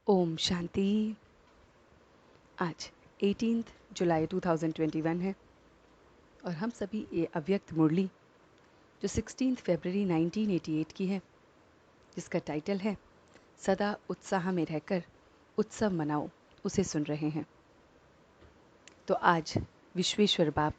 ओम शांति। आज 18 जुलाई 2021 है और हम सभी ये अव्यक्त मुरली जो 16 फरवरी 1988 की है, जिसका टाइटल है सदा उत्साह में रहकर उत्सव मनाओ, उसे सुन रहे हैं। तो आज विश्वेश्वर बाप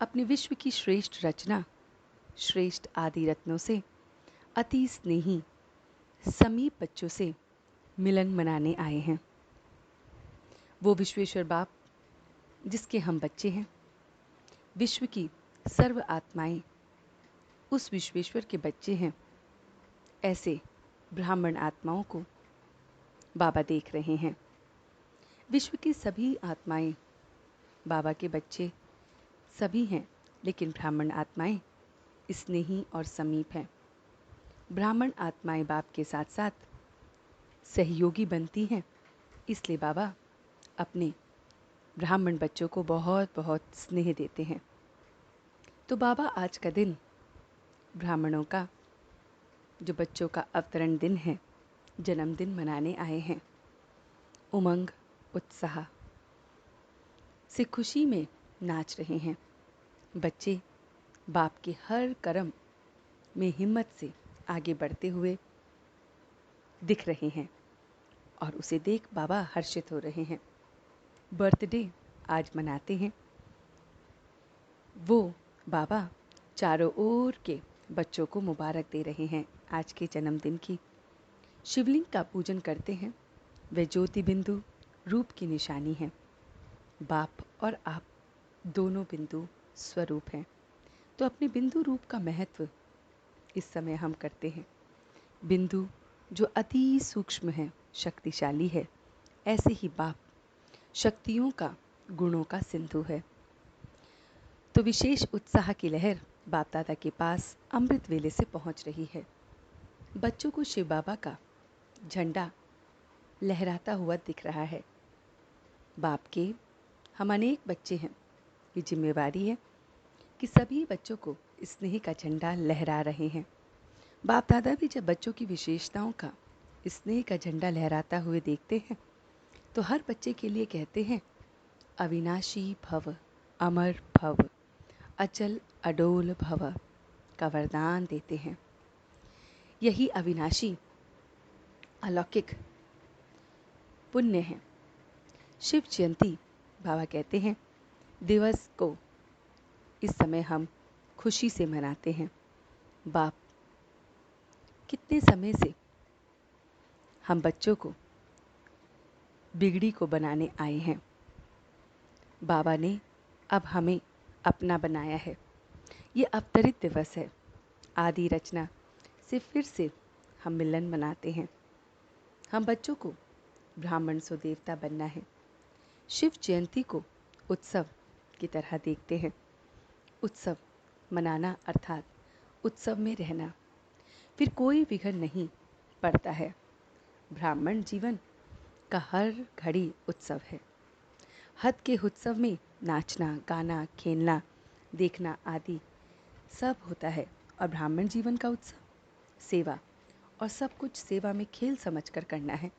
अपने विश्व की श्रेष्ठ रचना, श्रेष्ठ आदि रत्नों से अति स्नेही समीप बच्चों से मिलन मनाने आए हैं। वो विश्वेश्वर बाप जिसके हम बच्चे हैं, विश्व की सर्व आत्माएं उस विश्वेश्वर के बच्चे हैं। ऐसे ब्राह्मण आत्माओं को बाबा देख रहे हैं। विश्व की सभी आत्माएं बाबा के बच्चे सभी हैं, लेकिन ब्राह्मण आत्माएं स्नेही और समीप हैं। ब्राह्मण आत्माएं बाप के साथ साथ सहयोगी बनती हैं, इसलिए बाबा अपने ब्राह्मण बच्चों को बहुत बहुत स्नेह देते हैं। तो बाबा आज का दिन ब्राह्मणों का, जो बच्चों का अवतरण दिन है, जन्मदिन मनाने आए हैं। उमंग उत्साह से खुशी में नाच रहे हैं। बच्चे बाप के हर कर्म में हिम्मत से आगे बढ़ते हुए दिख रहे हैं और उसे देख बाबा हर्षित हो रहे हैं। बर्थडे आज मनाते हैं। वो बाबा चारों ओर के बच्चों को मुबारक दे रहे हैं आज के जन्मदिन की। शिवलिंग का पूजन करते हैं। वे ज्योति बिंदु रूप की निशानी है। बाप और आप दोनों बिंदु स्वरूप हैं, तो अपने बिंदु रूप का महत्व इस समय हम करते हैं। बिंदु जो अति सूक्ष्म है, शक्तिशाली है, ऐसे ही बाप शक्तियों का, गुणों का सिंधु है। तो विशेष उत्साह की लहर बाप दादा के पास अमृत वेले से पहुंच रही है। बच्चों को शिव बाबा का झंडा लहराता हुआ दिख रहा है। बाप के हम अनेक बच्चे हैं, ये जिम्मेवारी है कि सभी बच्चों को स्नेह का झंडा लहरा रहे हैं। बाप दादा भी जब बच्चों की विशेषताओं का, स्नेह का झंडा लहराता हुए देखते हैं, तो हर बच्चे के लिए कहते हैं अविनाशी भव, अमर भव, अचल अडोल भव का वरदान देते हैं। यही अविनाशी अलौकिक पुण्य है। शिव जयंती बाबा कहते हैं दिवस को इस समय हम खुशी से मनाते हैं। बाप कितने समय से हम बच्चों को बिगड़ी को बनाने आए हैं। बाबा ने अब हमें अपना बनाया है। ये अवतरित दिवस है। आदि रचना से फिर से हम मिलन मनाते हैं। हम बच्चों को ब्राह्मण सो देवता बनना है। शिव जयंती को उत्सव की तरह देखते हैं। उत्सव मनाना अर्थात उत्सव में रहना, फिर कोई विघ्न नहीं पड़ता है। ब्राह्मण जीवन का हर घड़ी उत्सव है। हद के उत्सव में नाचना, गाना, खेलना, देखना आदि सब होता है। और ब्राह्मण जीवन का उत्सव सेवा, और सब कुछ सेवा में खेल समझकर करना है।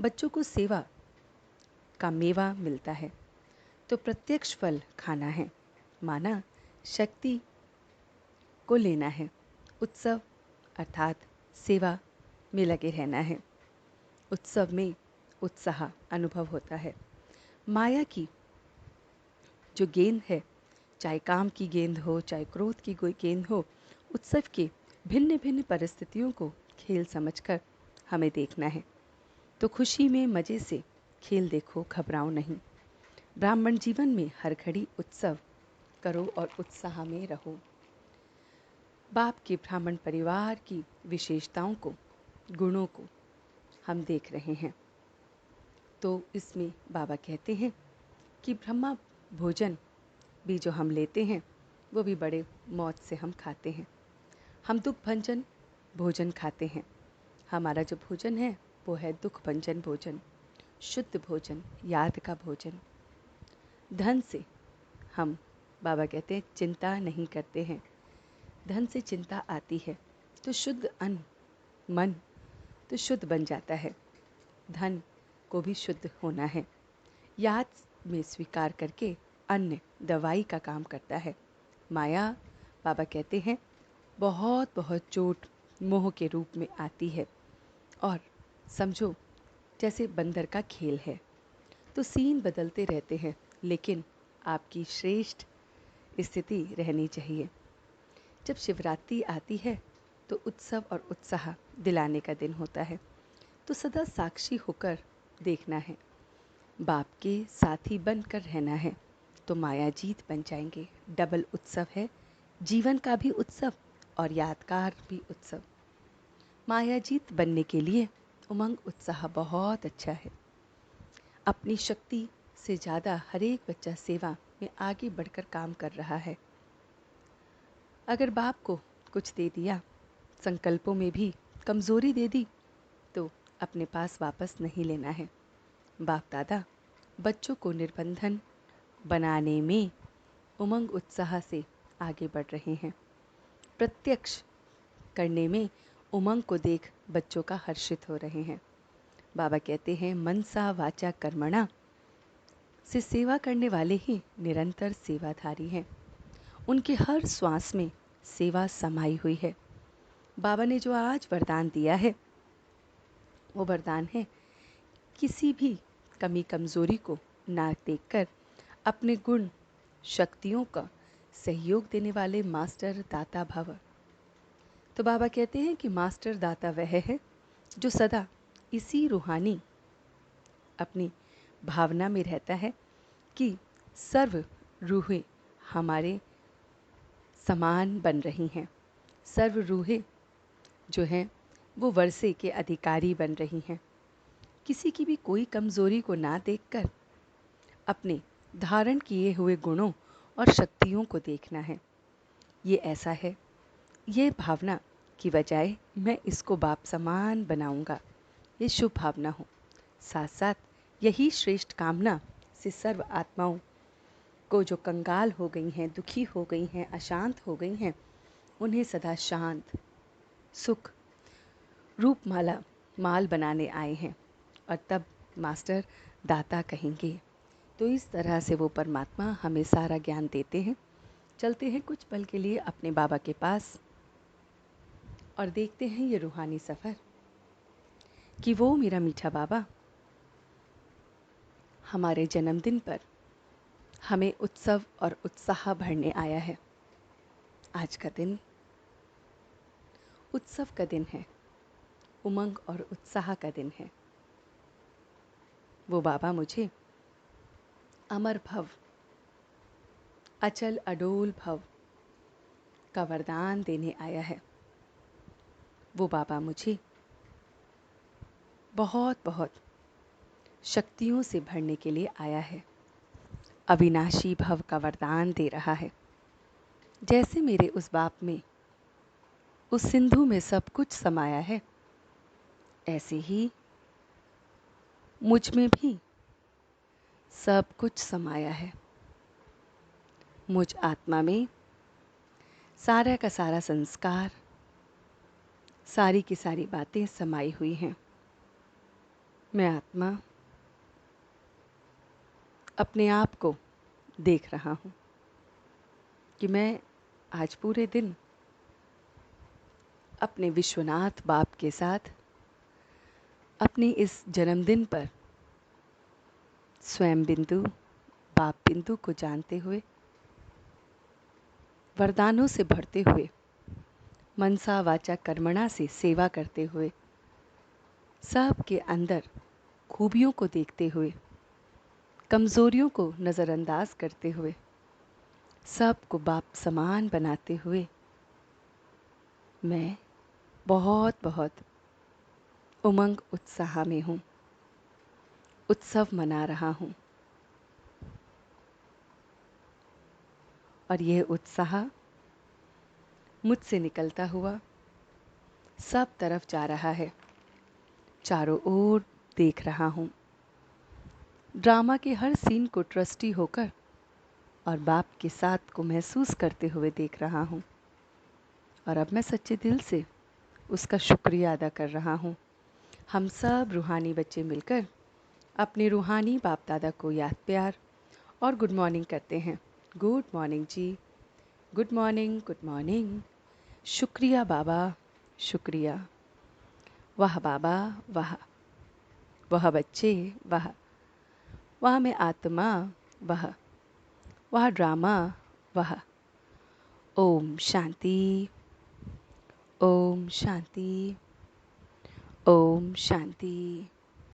बच्चों को सेवा का मेवा मिलता है, तो प्रत्यक्ष फल खाना है, माना शक्ति को लेना है। उत्सव अर्थात सेवा में लगे रहना है। उत्सव में उत्साह अनुभव होता है। माया की जो गेंद है, चाहे काम की गेंद हो, चाहे क्रोध की कोई गेंद हो, उत्सव के भिन्न भिन्न परिस्थितियों को खेल समझकर हमें देखना है। तो खुशी में मज़े से खेल देखो, घबराओ नहीं। ब्राह्मण जीवन में हर घड़ी उत्सव करो और उत्साह में रहो। बाप के ब्राह्मण परिवार की विशेषताओं को, गुणों को हम देख रहे हैं। तो इसमें बाबा कहते हैं कि ब्रह्मा भोजन भी जो हम लेते हैं, वो भी बड़े मौज से हम खाते हैं। हम दुख भंजन भोजन खाते हैं। हमारा जो भोजन है वो है दुख भंजन भोजन, शुद्ध भोजन, याद का भोजन। धन से हम, बाबा कहते हैं, चिंता नहीं करते हैं। धन से चिंता आती है, तो शुद्ध अन्न मन तो शुद्ध बन जाता है। धन को भी शुद्ध होना है। याद में स्वीकार करके अन्न दवाई का काम करता है। माया, बाबा कहते हैं, बहुत बहुत चोट मोह के रूप में आती है और समझो जैसे बंदर का खेल है, तो सीन बदलते रहते हैं, लेकिन आपकी श्रेष्ठ स्थिति रहनी चाहिए। जब शिवरात्रि आती है तो उत्सव और उत्साह दिलाने का दिन होता है, तो सदा साक्षी होकर देखना है, बाप के साथी बनकर रहना है, तो माया जीत बन जाएंगे। डबल उत्सव है, जीवन का भी उत्सव और यादगार भी उत्सव। माया जीत बनने के लिए उमंग उत्साह बहुत अच्छा है। अपनी शक्ति से ज़्यादा हर एक बच्चा सेवा में आगे बढ़कर काम कर रहा है। अगर बाप को कुछ दे दिया, संकल्पों में भी कमज़ोरी दे दी, तो अपने पास वापस नहीं लेना है। बाप दादा बच्चों को निर्बंधन बनाने में उमंग उत्साह से आगे बढ़ रहे हैं। प्रत्यक्ष करने में उमंग को देख बच्चों का हर्षित हो रहे हैं। बाबा कहते हैं, मनसा वाचा कर्मणा से सेवा करने वाले ही निरंतर सेवाधारी हैं। उनके हर श्वास में सेवा समाई हुई है। बाबा ने जो आज वरदान दिया है, वो वरदान है, किसी भी कमी कमज़ोरी को ना देखकर अपने गुण शक्तियों का सहयोग देने वाले मास्टर दाता भव। तो बाबा कहते हैं कि मास्टर दाता वह है जो सदा इसी रूहानी अपनी भावना में रहता है कि सर्व रूहें हमारे समान बन रही हैं। सर्व रूहें जो हैं वो वर्षे के अधिकारी बन रही हैं। किसी की भी कोई कमज़ोरी को ना देखकर अपने धारण किए हुए गुणों और शक्तियों को देखना है। ये ऐसा है, ये भावना की बजाय मैं इसको बाप समान बनाऊंगा, ये शुभ भावना हो। साथ साथ यही श्रेष्ठ कामना से सर्व आत्माओं को जो कंगाल हो गई हैं, दुखी हो गई हैं, अशांत हो गई हैं, उन्हें सदा शांत सुख रूपमाला माल बनाने आए हैं, और तब मास्टर दाता कहेंगे। तो इस तरह से वो परमात्मा हमें सारा ज्ञान देते हैं। चलते हैं कुछ पल के लिए अपने बाबा के पास और देखते हैं ये रूहानी सफ़र कि वो मेरा मीठा बाबा हमारे जन्मदिन पर हमें उत्सव और उत्साह भरने आया है। आज का दिन उत्सव का दिन है, उमंग और उत्साह का दिन है। वो बाबा मुझे अमर भव, अचल अडोल भव का वरदान देने आया है। वो बाबा मुझे बहुत बहुत शक्तियों से भरने के लिए आया है। अविनाशी भव का वरदान दे रहा है। जैसे मेरे उस बाप में, उस सिंधु में सब कुछ समाया है, ऐसे ही मुझ में भी सब कुछ समाया है। मुझ आत्मा में सारा का सारा संस्कार, सारी की सारी बातें समाई हुई हैं। मैं आत्मा अपने आप को देख रहा हूँ कि मैं आज पूरे दिन अपने विश्वनाथ बाप के साथ अपनी इस जन्मदिन पर स्वयं बिंदु, बाप बिंदु को जानते हुए, वरदानों से भरते हुए, मनसा वाचा कर्मणा से सेवा करते हुए, सब के अंदर खूबियों को देखते हुए, कमज़ोरियों को नज़रअंदाज करते हुए, सब को बाप समान बनाते हुए, मैं बहुत बहुत उमंग उत्साह में हूँ, उत्सव मना रहा हूँ। और यह उत्साह मुझसे निकलता हुआ सब तरफ जा रहा है, चारों ओर देख रहा हूँ। ड्रामा के हर सीन को ट्रस्टी होकर और बाप के साथ को महसूस करते हुए देख रहा हूँ। और अब मैं सच्चे दिल से उसका शुक्रिया अदा कर रहा हूँ। हम सब रूहानी बच्चे मिलकर अपने रूहानी बाप दादा को याद प्यार और गुड मॉर्निंग करते हैं। गुड मॉर्निंग जी, गुड मॉर्निंग, गुड मॉर्निंग। शुक्रिया बाबा, शुक्रिया। वाह बाबा, वाह। वह बच्चे, वाह। वह में आत्मा, वाह। वह ड्रामा, वाह। ओम शांति, ओम शांति, ओम शांति।